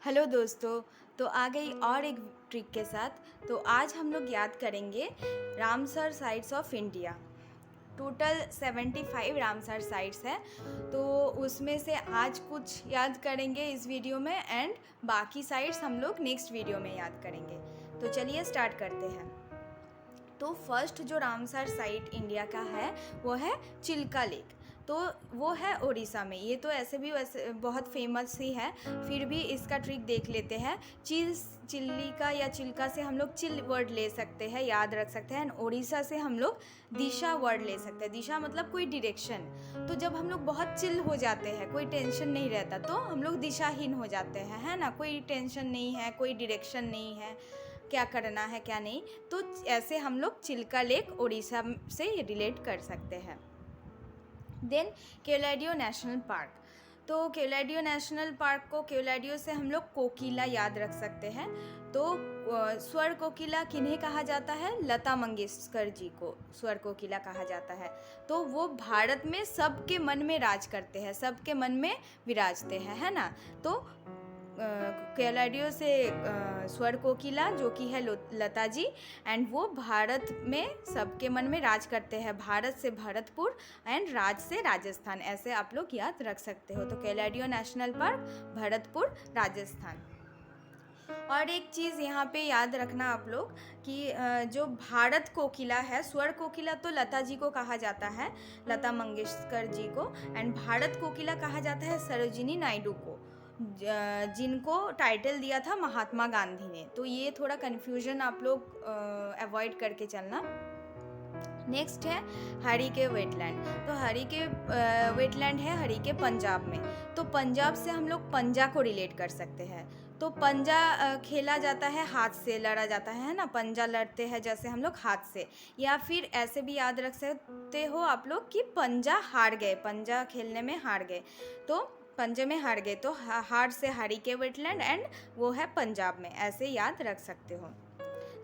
Hello दोस्तों। तो आ गई और एक ट्रिक के साथ। तो आज हम लोग याद करेंगे Ramsar sites of India. Total 75 Ramsar sites है। तो उसमें से आज कुछ याद करेंगे इस वीडियो में एंड बाकी साइट्स हम लोग नेक्स्ट वीडियो में याद करेंगे। तो चलिए स्टार्ट करते हैं। तो फर्स्ट जो रामसर साइट इंडिया का है वो है चिल्का लेक। तो वो है उड़ीसा में। ये तो ऐसे भी वैसे बहुत फेमस ही है, फिर भी इसका ट्रिक देख लेते हैं। चिल्ली का या चिल्का से हम लोग चिल वर्ड ले सकते हैं, याद रख सकते हैं। एंड उड़ीसा से हम लोग दिशा वर्ड ले सकते हैं। दिशा मतलब कोई डिरेक्शन। तो जब हम लोग बहुत चिल हो जाते हैं, कोई टेंशन नहीं रहता, तो हम लोग दिशाहीन हो जाते हैं, है ना। कोई टेंशन नहीं है, कोई डिरेक्शन नहीं है, क्या करना है क्या नहीं। तो ऐसे हम लोग चिल्का लेक उड़ीसा से रिलेट कर सकते हैं। Then Keoladeo national park. तो केवलाडियो नेशनल पार्क को, केवलाडियो से हम लोग कोकिला याद रख सकते हैं। तो स्वर कोकिला किन्हें कहा जाता है? लता मंगेशकर जी को स्वर कोकिला कहा जाता है। तो वो भारत में सबके मन में राज करते हैं, सबके मन में विराजते हैं, है ना। तो केवलाडियो से स्वर कोकिला जो कि है लता जी, एंड वो भारत में सबके मन में राज करते हैं। भारत से भरतपुर एंड राज से राजस्थान, ऐसे आप लोग याद रख सकते हो। तो केवलाडियो नेशनल पार्क, भरतपुर, राजस्थान। और एक चीज़ यहाँ पे याद रखना आप लोग कि जो भारत कोकिला है, स्वर कोकिला तो लता जी को कहा जाता है, लता मंगेशकर जी को। एंड भारत कोकिला कहा जाता है सरोजिनी नायडू को, जिनको टाइटल दिया था महात्मा गांधी ने। तो ये थोड़ा कन्फ्यूजन आप लोग अवॉइड करके चलना। नेक्स्ट है हरिके वेटलैंड। तो हरिके वेटलैंड है हरिके पंजाब में। तो पंजाब से हम लोग पंजा को रिलेट कर सकते हैं। तो पंजा खेला जाता है, हाथ से लड़ा जाता है ना। पंजा लड़ते हैं जैसे हम लोग हाथ से, या फिर ऐसे भी याद रख सकते हो आप लोग कि पंजा हार गए, पंजा खेलने में हार गए, तो पंजे में हार गए। तो हार से हरिके वेटलैंड एंड वो है पंजाब में, ऐसे याद रख सकते हो।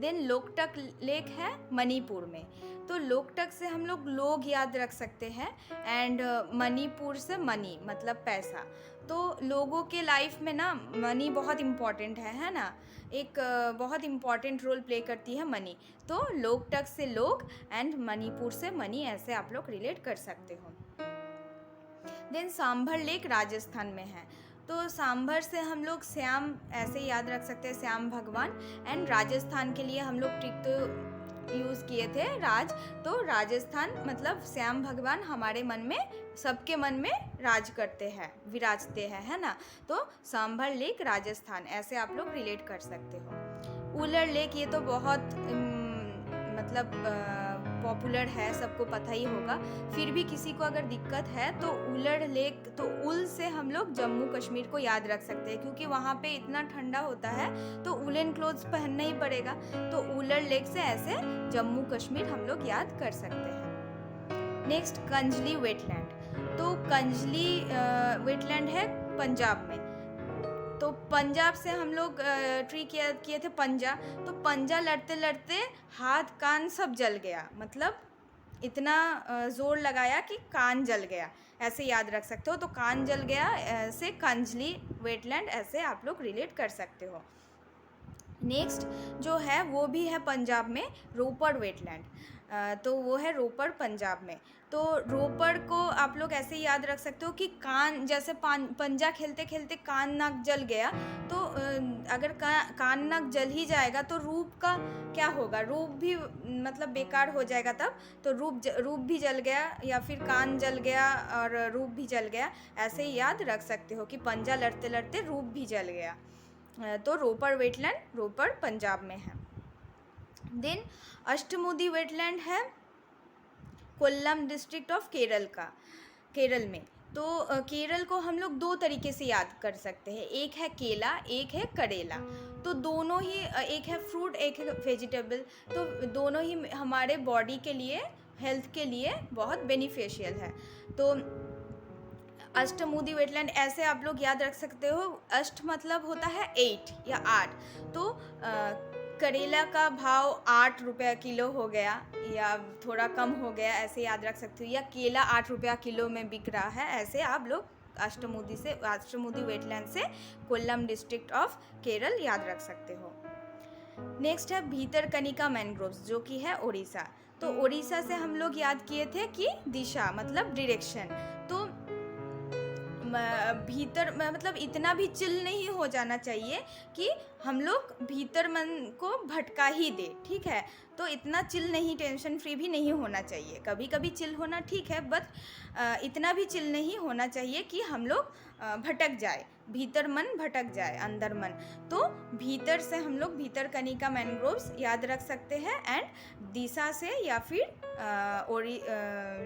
देन लोकटक लेक है मणिपुर में। तो लोकटक से हम लोग लोग याद रख सकते हैं, एंड मणिपुर से मनी मतलब पैसा। तो लोगों के लाइफ में ना मनी बहुत इम्पॉर्टेंट है ना। एक बहुत इम्पॉर्टेंट रोल प्ले करती है मनी। तो लोकटक से लोग एंड मणिपुर से मनी, ऐसे आप लोग रिलेट कर सकते हो। देन सांभर लेक राजस्थान में है। तो सांभर से हम लोग श्याम ऐसे याद रख सकते हैं, श्याम भगवान। एंड राजस्थान के लिए हम लोग ट्रिक तो यूज़ किए थे राज। तो राजस्थान मतलब श्याम भगवान हमारे मन में, सबके मन में राज करते हैं, विराजते हैं, है ना। तो सांभर लेक राजस्थान, ऐसे आप लोग रिलेट कर सकते हो। उलर लेक, ये तो बहुत मतलब पॉपुलर है, सबको पता ही होगा। फिर भी किसी को अगर दिक्कत है तो उलर लेक, तो उल से हम लोग जम्मू कश्मीर को याद रख सकते हैं, क्योंकि वहाँ पे इतना ठंडा होता है तो उलन क्लोथ्स पहनना ही पड़ेगा। तो उलर लेक से ऐसे जम्मू कश्मीर हम लोग याद कर सकते हैं। Next कंजली wetland. तो कंजली वेटलैंड है पंजाब में। तो पंजाब से हम लोग ट्री किए थे पंजा। तो पंजा लड़ते लड़ते हाथ कान सब जल गया, मतलब इतना ज़ोर लगाया कि कान जल गया, ऐसे याद रख सकते हो। तो कान जल गया से कंजली वेटलैंड, ऐसे आप लोग रिलेट कर सकते हो। नेक्स्ट जो है वो भी है पंजाब में, रोपड़ वेटलैंड। तो वो है रोपड़ पंजाब में। तो रोपड़ को आप लोग ऐसे याद रख सकते हो कि कान, जैसे पंजा खेलते खेलते कान नाक जल गया, तो अगर कान नाक जल ही जाएगा तो रूप का क्या होगा? रूप भी मतलब बेकार हो जाएगा तब। तो रूप भी जल गया, या फिर कान जल गया और रूप भी जल गया, ऐसे ही याद रख सकते हो कि पंजा लड़ते लड़ते रूप भी जल गया। तो रोपड़ वेटलैंड रोपड़ पंजाब में है। देन अष्टमुदी वेटलैंड है कोल्लम डिस्ट्रिक्ट ऑफ केरल में। तो केरल को हम लोग दो तरीके से याद कर सकते हैं, एक है केला, एक है करेला। तो दोनों ही, एक है फ्रूट, एक है वेजिटेबल। तो दोनों ही हमारे बॉडी के लिए, हेल्थ के लिए बहुत बेनिफिशियल है। तो अष्टमुदी वेटलैंड ऐसे आप लोग याद रख सकते हो। अष्ट मतलब होता है 8 या 8। तो करेला का भाव 8 रुपया किलो हो गया, या थोड़ा कम हो गया, ऐसे याद रख सकते हो। या केला 8 रुपया किलो में बिक रहा है, ऐसे आप लोग अष्टमुदी वेटलैंड से कोल्लम डिस्ट्रिक्ट ऑफ केरल याद रख सकते हो। नेक्स्ट है भीतरकनिका मैनग्रोव्स, जो कि है उड़ीसा। तो उड़ीसा से हम लोग याद किए थे कि दिशा मतलब डायरेक्शन। तो भीतर मतलब इतना भी चिल नहीं हो जाना चाहिए कि हम लोग भीतर मन को भटका ही दे, ठीक है। तो इतना चिल नहीं, टेंशन फ्री भी नहीं होना चाहिए। कभी कभी चिल होना ठीक है, बट इतना भी चिल नहीं होना चाहिए कि हम लोग भटक जाए, भीतर मन भटक जाए, अंदर मन। तो भीतर से हम लोग भीतरकनिका मैनग्रोव्स याद रख सकते हैं, एंड दिशा से या फिर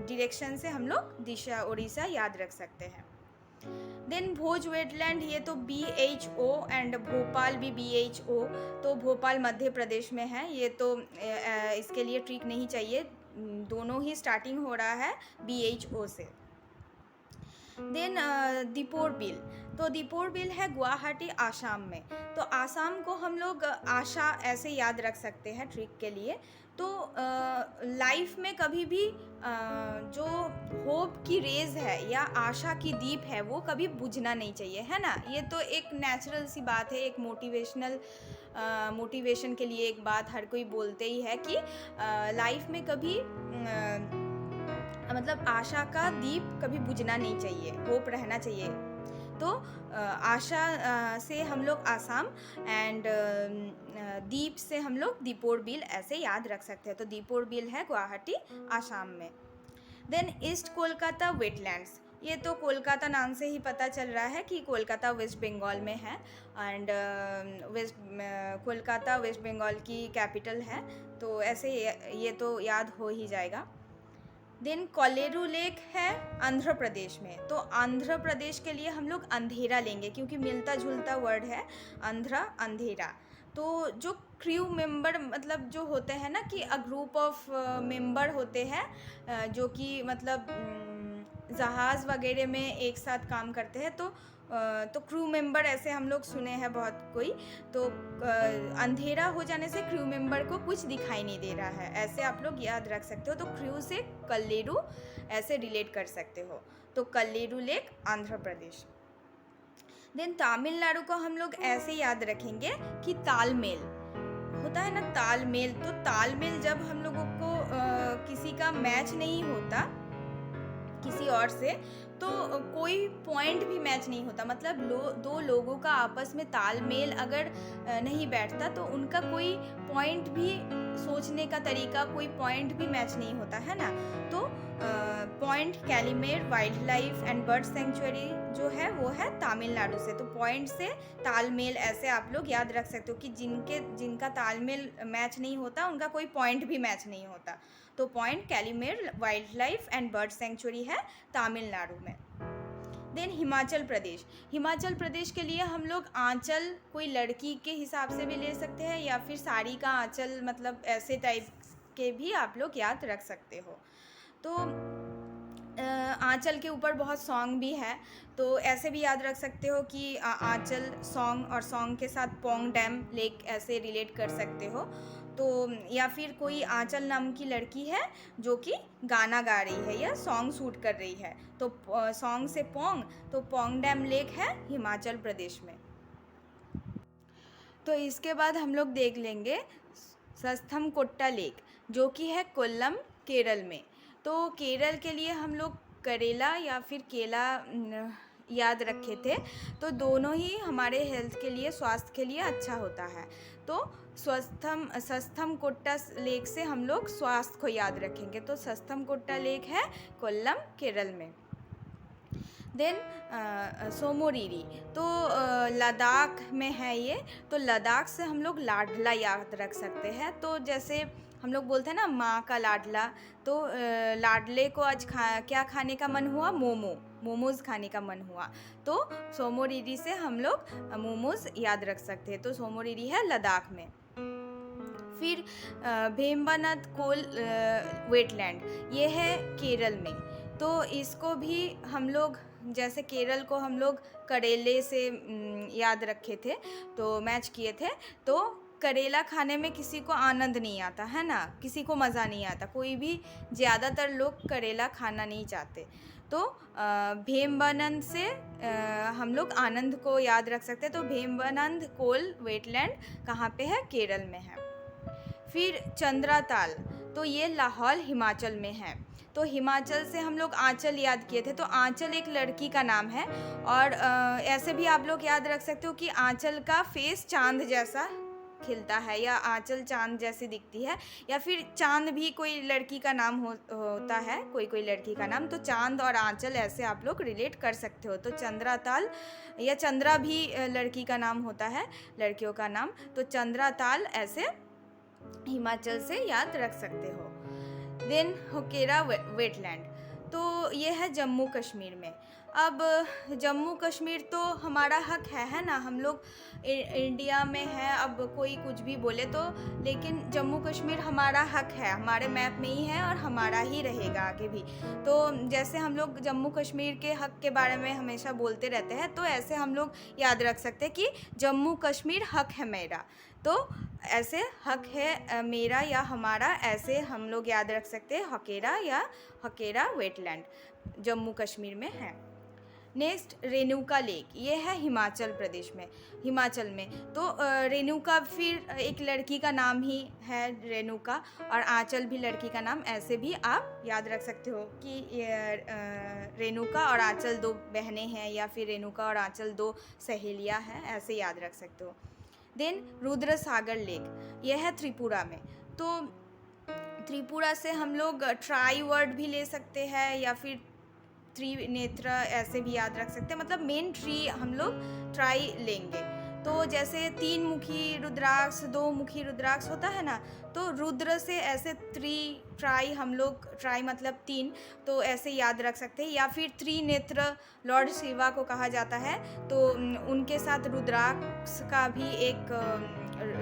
डायरेक्शन से हम लोग दिशा उड़ीसा याद रख सकते हैं। देन भोज वेटलैंड, ये तो BHO, एंड भोपाल भी BHO। तो भोपाल मध्य प्रदेश में है। ये तो इसके लिए ट्रिक नहीं चाहिए, दोनों ही स्टार्टिंग हो रहा है BHO से। देन दीपोर बिल, तो दीपोर बिल है गुवाहाटी आसाम में। तो आसाम को हम लोग आशा ऐसे याद रख सकते हैं ट्रिक के लिए। तो लाइफ में कभी भी जो होप की रेज है या आशा की दीप है वो कभी बुझना नहीं चाहिए, है ना। ये तो एक नेचुरल सी बात है, एक मोटिवेशन के लिए एक बात हर कोई बोलते ही है कि लाइफ में कभी मतलब आशा का दीप कभी बुझना नहीं चाहिए, होप रहना चाहिए। तो आशा से हम लोग आसाम, एंड दीप से हम लोग दीपोर बिल ऐसे याद रख सकते हैं। तो दीपोर बिल है गुवाहाटी आसाम में। देन ईस्ट कोलकाता वेटलैंड्स, ये तो कोलकाता नाम से ही पता चल रहा है कि कोलकाता वेस्ट बंगाल में है, एंड कोलकाता वेस्ट बंगाल की कैपिटल है। तो ऐसे ये तो याद हो ही जाएगा। देन कोलेरू लेक है आंध्र प्रदेश में। तो आंध्र प्रदेश के लिए हम लोग अंधेरा लेंगे, क्योंकि मिलता जुलता वर्ड है आंध्रा अंधेरा। तो जो क्रू मेंबर मतलब जो होते हैं ना, कि अ ग्रुप ऑफ मेंबर होते हैं जो कि मतलब जहाज़ वगैरह में एक साथ काम करते हैं। तो क्रू मेंबर ऐसे हम लोग सुने हैं बहुत कोई। तो अंधेरा हो जाने से क्रू मेंबर को कुछ दिखाई नहीं दे रहा है, ऐसे आप लोग याद रख सकते हो। तो क्रू से कल्लेरू ऐसे रिलेट कर सकते हो। तो कल्लेरू लेक आंध्र प्रदेश। देन तमिलनाडु को हम लोग ऐसे याद रखेंगे कि तालमेल होता है ना, तालमेल। तो तालमेल जब हम लोगों को किसी का मैच नहीं होता किसी और से, तो कोई पॉइंट भी मैच नहीं होता, मतलब दो लोगों का आपस में तालमेल अगर नहीं बैठता तो उनका कोई पॉइंट भी, सोचने का तरीका, कोई पॉइंट भी मैच नहीं होता, है ना। तो point Calimere wild life and bird sanctuary जो है वो है तमिलनाडु से। तो पॉइंट से तालमेल ऐसे आप लोग याद रख सकते हो कि जिनका तालमेल मैच नहीं होता उनका कोई पॉइंट भी मैच नहीं होता। तो point Calimere wild life and bird sanctuary है तमिलनाडु में। देन हिमाचल प्रदेश के लिए हम लोग आंचल कोई लड़की के हिसाब से भी ले सकते हैं, या फिर साड़ी का आंचल, मतलब ऐसे टाइप के भी आप लोग याद रख सकते हो। तो आंचल के ऊपर बहुत सॉन्ग भी है, तो ऐसे भी याद रख सकते हो कि आंचल सॉन्ग, और सॉन्ग के साथ पोंग डैम लेक ऐसे रिलेट कर सकते हो। तो या फिर कोई आंचल नाम की लड़की है जो कि गाना गा रही है या सॉन्ग शूट कर रही है, तो सॉन्ग से पोंग, तो पोंग डैम लेक है हिमाचल प्रदेश में। तो इसके बाद हम लोग देख लेंगे सस्थमकोट्टा लेक, जो कि है कोल्लम केरल में। तो केरल के लिए हम लोग करेला या फिर केला याद रखे थे। तो दोनों ही हमारे हेल्थ के लिए, स्वास्थ्य के लिए अच्छा होता है। तो सस्थमकोट्टा लेक से हम लोग स्वास्थ्य को याद रखेंगे। तो सस्थमकोट्टा लेक है कोल्लम केरल में। देन सोमोरिरी, तो लद्दाख में है ये। तो लद्दाख से हम लोग लाडला याद रख सकते हैं। तो जैसे हम लोग बोलते हैं ना माँ का लाडला, तो लाडले को आज क्या खाने का मन हुआ, मोमोज़ खाने का मन हुआ। तो सोमोरिरी से हम लोग मोमोज़ याद रख सकते हैं। तो सोमोरिरी है लद्दाख में। फिर भेम्बानाथ कोल वेटलैंड, ये है केरल में। तो इसको भी हम लोग, जैसे केरल को हम लोग करेले से याद रखे थे, तो मैच किए थे। तो करेला खाने में किसी को आनंद नहीं आता है ना, किसी को मज़ा नहीं आता, कोई भी, ज़्यादातर लोग करेला खाना नहीं चाहते। तो भेम्बानंद से हम लोग आनंद को याद रख सकते हैं। तो भेम्बानंद कोल वेटलैंड कहाँ पे है? केरल में है। फिर चंद्राताल, तो ये लाहौल हिमाचल में है। तो हिमाचल से हम लोग आंचल याद किए थे, तो आंचल एक लड़की का नाम है। और ऐसे भी आप लोग याद रख सकते हो कि आंचल का फेस चांद जैसा खिलता है, या आंचल चांद जैसी दिखती है, या फिर चांद भी कोई लड़की का नाम होता है, कोई कोई लड़की का नाम। तो चांद और आंचल ऐसे आप लोग रिलेट कर सकते हो। तो चंद्राताल या चंद्रा भी लड़की का नाम होता है, लड़कियों का नाम। तो चंद्राताल ऐसे हिमाचल से याद रख सकते हो। देन होकेरा वेटलैंड, तो ये है जम्मू कश्मीर में। अब जम्मू कश्मीर तो हमारा हक है ना, हम लोग इंडिया में है। अब कोई कुछ भी बोले तो, लेकिन जम्मू कश्मीर हमारा हक है, हमारे मैप में ही है और हमारा ही रहेगा आगे भी। तो जैसे हम लोग जम्मू कश्मीर के हक के बारे में हमेशा बोलते रहते हैं, तो ऐसे हम लोग याद रख सकते हैं कि जम्मू कश्मीर हक है मेरा। तो ऐसे हक है मेरा या हमारा, ऐसे हम लोग याद रख सकते हैं हकेरा या हकेरा वेटलैंड जम्मू कश्मीर में है। नेक्स्ट रेणुका लेक, ये है हिमाचल प्रदेश में, हिमाचल में। तो रेणुका फिर एक लड़की का नाम ही है रेणुका, और आंचल भी लड़की का नाम। ऐसे भी आप याद रख सकते हो कि रेणुका और आंचल दो बहनें हैं, या फिर रेणुका और आंचल दो सहेलियां हैं, ऐसे याद रख सकते हो। देन रुद्र सागर लेक, यह है त्रिपुरा में। तो त्रिपुरा से हम लोग ट्राई वर्ड भी ले सकते हैं, या फिर त्रिनेत्र ऐसे भी याद रख सकते हैं। मतलब मेन ट्री हम लोग ट्राई लेंगे। तो जैसे 3 मुखी रुद्राक्ष, 2 मुखी रुद्राक्ष होता है ना, तो रुद्र से ऐसे ट्राई हम लोग, ट्राई मतलब 3, तो ऐसे याद रख सकते हैं। या फिर त्रिनेत्र लॉर्ड शिवा को कहा जाता है, तो उनके साथ रुद्राक्ष का भी एक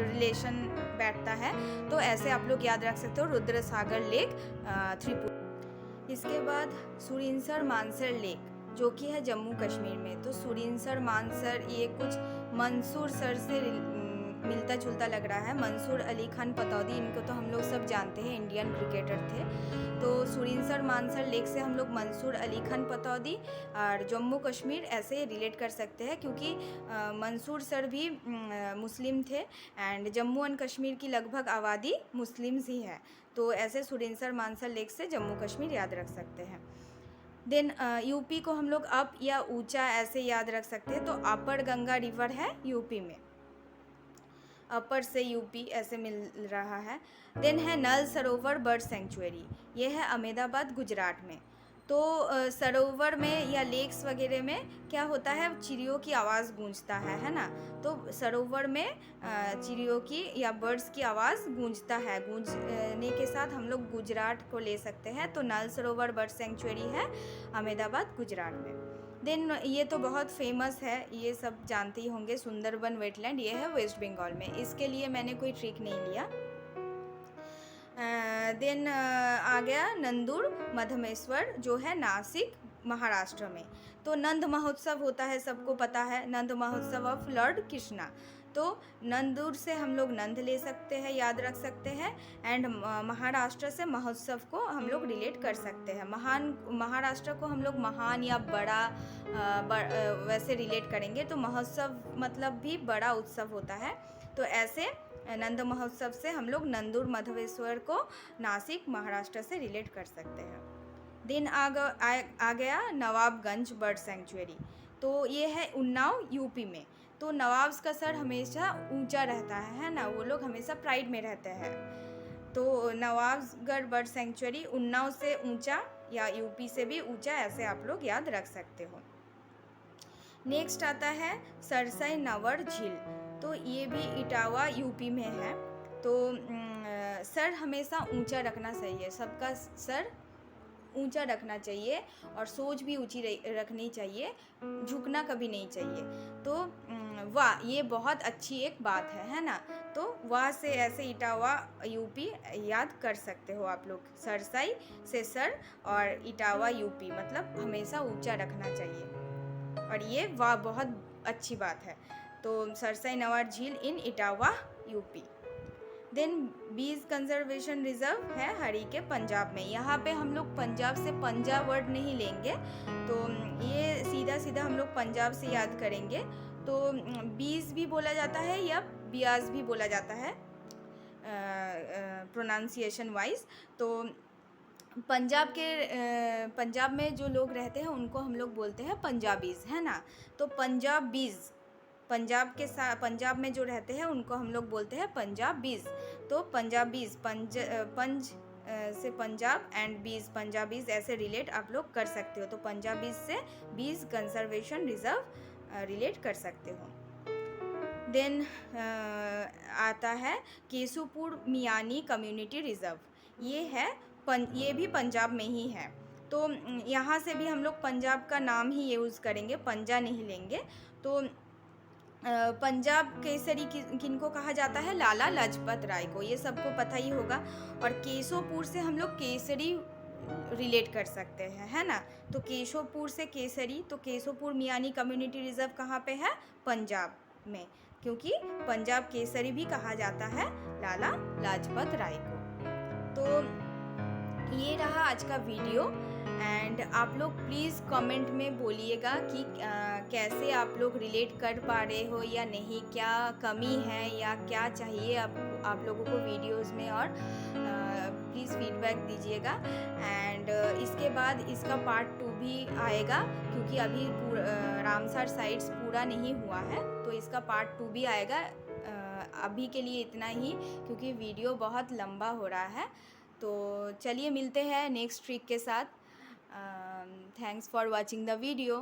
रिलेशन बैठता है। तो ऐसे आप लोग याद रख सकते हो रुद्र सागर लेक त्रिपुरा। इसके बाद सुरिनसर मानसर लेक, जो कि है जम्मू कश्मीर में। तो सुरिनसर मानसर ये कुछ मंसूर सर से मिलता जुलता लग रहा है। मंसूर अली खान पतौदी, इनको तो हम लोग सब जानते हैं, इंडियन क्रिकेटर थे। तो सुरिनसर मानसर लेक से हम लोग मंसूर अली खान पतौदी और जम्मू कश्मीर ऐसे रिलेट कर सकते हैं, क्योंकि मंसूर सर भी मुस्लिम थे, एंड जम्मू एंड कश्मीर की लगभग आबादी मुस्लिम्स ही है। तो ऐसे सुरिनसर मानसर लेक से जम्मू कश्मीर याद रख सकते हैं। देन यूपी को हम लोग अप या ऊंचा ऐसे याद रख सकते हैं। तो अपर गंगा रिवर है यूपी में, अपर से यूपी ऐसे मिल रहा है। देन है नल सरोवर बर्ड सेंचुरी, ये है अहमदाबाद गुजरात में। तो सरोवर में या लेक्स वगैरह में क्या होता है, चिड़ियों की आवाज़ गूंजता है ना। तो सरोवर में चिड़ियों की या बर्ड्स की आवाज़ गूंजता है, गूंजने के साथ हम लोग गुजरात को ले सकते हैं। तो नल सरोवर बर्ड सेंचुरी है अहमदाबाद गुजरात में। देन ये तो बहुत फेमस है, ये सब जानते ही होंगे, सुंदरबन वेटलैंड, ये है वेस्ट बंगाल में। इसके लिए मैंने कोई ट्रिक नहीं लिया। देन आ गया नंदूर मधमेश्वर, जो है नासिक महाराष्ट्र में। तो नंद महोत्सव होता है, सबको पता है, नंद महोत्सव ऑफ लॉर्ड कृष्णा। तो नंदूर से हम लोग नंद ले सकते हैं, याद रख सकते हैं। एंड महाराष्ट्र से महोत्सव को हम लोग रिलेट कर सकते हैं। महाराष्ट्र को हम लोग महान या बड़ा वैसे रिलेट करेंगे। तो महोत्सव मतलब भी बड़ा उत्सव होता है। तो ऐसे नंद महोत्सव से हम लोग नंदूर मधवेश्वर को नासिक महाराष्ट्र से रिलेट कर सकते हैं। देन आ गया नवाबगंज बर्ड सेंचुरी। तो ये है उन्नाव यूपी में। तो नवाब्स का सर हमेशा ऊंचा रहता है ना, वो लोग हमेशा प्राइड में रहते हैं। तो नवाबगढ़ बर्ड सेंचुरी उन्नाव से ऊंचा या यूपी से भी ऊंचा, ऐसे आप लोग याद रख सकते हो। नेक्स्ट आता है सरसई नवर झील। तो ये भी इटावा यूपी में है। तो सर हमेशा ऊंचा रखना चाहिए, सबका सर ऊंचा रखना चाहिए, और सोच भी ऊंची रखनी चाहिए, झुकना कभी नहीं चाहिए। तो वाह, ये बहुत अच्छी एक बात है ना। तो वाह से ऐसे इटावा यूपी याद कर सकते हो आप लोग। सरसई से सर और इटावा यूपी, मतलब हमेशा ऊंचा रखना चाहिए, और ये वाह बहुत अच्छी बात है। तो सरसई नवर झील इन इटावा यूपी। देन बीज कंजर्वेशन रिजर्व है हरी के पंजाब में। यहाँ पे हम लोग पंजाब से पंजाब वर्ड नहीं लेंगे, तो ये सीधा सीधा हम लोग पंजाब से याद करेंगे। तो बीज भी बोला जाता है या बियाज भी बोला जाता है प्रोनाउंसिएशन वाइज। तो पंजाब में जो लोग रहते हैं उनको हम लोग बोलते हैं पंजाबीज़, है ना। तो पंजाबीज़, पंजाब में जो रहते हैं उनको हम लोग बोलते हैं पंजाबीज़। तो पंजाबीज़ पंज से पंजाब एंड बीज पंजाबीज़ ऐसे रिलेट आप लोग कर सकते हो। तो पंजाबीज़ से बीज कंजर्वेशन रिजर्व रिलेट कर सकते हो। देन आता है केसुपुर मियानी कम्युनिटी रिजर्व, ये भी पंजाब में ही है। तो यहाँ से भी हम लोग पंजाब का नाम ही यूज़ करेंगे, पंजा नहीं लेंगे। तो पंजाब केसरी किनको कहा जाता है? लाला लाजपत राय को, ये सबको पता ही होगा। और केशोपुर से हम लोग केसरी रिलेट कर सकते हैं, है ना। तो केशोपुर से केसरी, तो केशोपुर मियानी कम्युनिटी रिजर्व कहाँ पे है? पंजाब में, क्योंकि पंजाब केसरी भी कहा जाता है लाला लाजपत राय को। तो ये रहा आज का वीडियो। एंड आप लोग प्लीज़ कमेंट में बोलिएगा कि कैसे आप लोग रिलेट कर पा रहे हो या नहीं, क्या कमी है या क्या चाहिए आप लोगों को वीडियोस में, और प्लीज़ फीडबैक दीजिएगा। एंड इसके बाद इसका पार्ट 2 भी आएगा, क्योंकि अभी रामसर साइट्स पूरा नहीं हुआ है, तो इसका पार्ट 2 भी आएगा। अभी के लिए इतना ही, क्योंकि वीडियो बहुत लंबा हो रहा है। तो चलिए मिलते हैं नेक्स्ट ट्रिक के साथ। Thanks for watching the video.